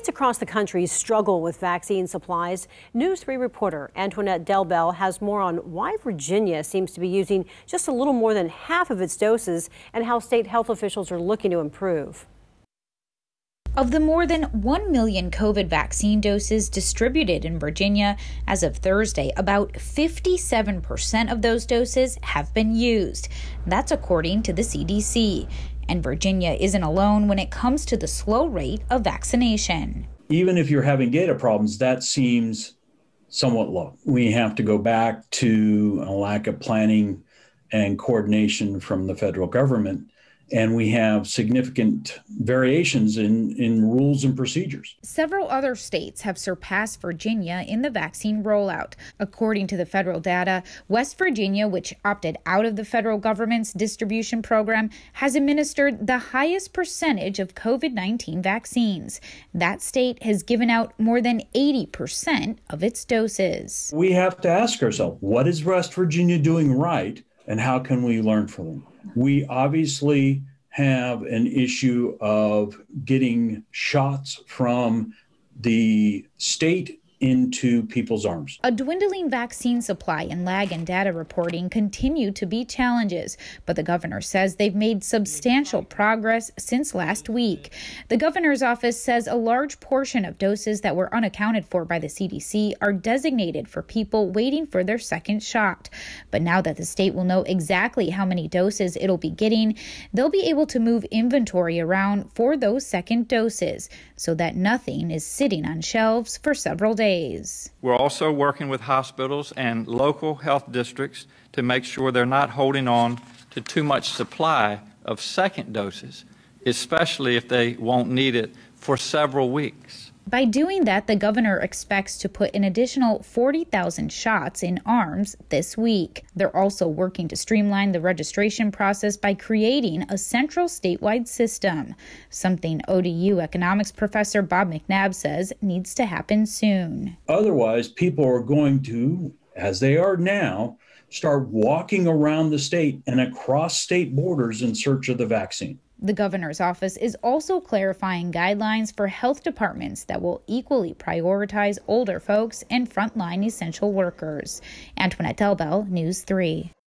States across the country struggle with vaccine supplies. News 3 reporter Antoinette Delbel has more on why Virginia seems to be using just a little more than half of its doses and how state health officials are looking to improve. Of the more than 1 million COVID vaccine doses distributed in Virginia as of Thursday, about 57% of those doses have been used. That's according to the CDC. And Virginia isn't alone when it comes to the slow rate of vaccination. Even if you're having data problems, that seems somewhat low. We have to go back to a lack of planning and coordination from the federal government. And we have significant variations in rules and procedures. Several other states have surpassed Virginia in the vaccine rollout. According to the federal data, West Virginia, which opted out of the federal government's distribution program, has administered the highest percentage of COVID-19 vaccines. That state has given out more than 80% of its doses. We have to ask ourselves, what is West Virginia doing right, and how can we learn from them? We obviously have an issue of getting shots from the state into people's arms. A dwindling vaccine supply and lag in data reporting continue to be challenges, but the governor says they've made substantial progress since last week. The governor's office says a large portion of doses that were unaccounted for by the CDC are designated for people waiting for their second shot. But now that the state will know exactly how many doses it'll be getting, they'll be able to move inventory around for those second doses so that nothing is sitting on shelves for several days. We're also working with hospitals and local health districts to make sure they're not holding on to too much supply of second doses, especially if they won't need it for several weeks. By doing that, the governor expects to put an additional 40,000 shots in arms this week. They're also working to streamline the registration process by creating a central statewide system, something ODU economics professor Bob McNabb says needs to happen soon. Otherwise, people are going to, as they are now, start walking around the state and across state borders in search of the vaccine. The governor's office is also clarifying guidelines for health departments that will equally prioritize older folks and frontline essential workers. Antoinette Delbel, News 3.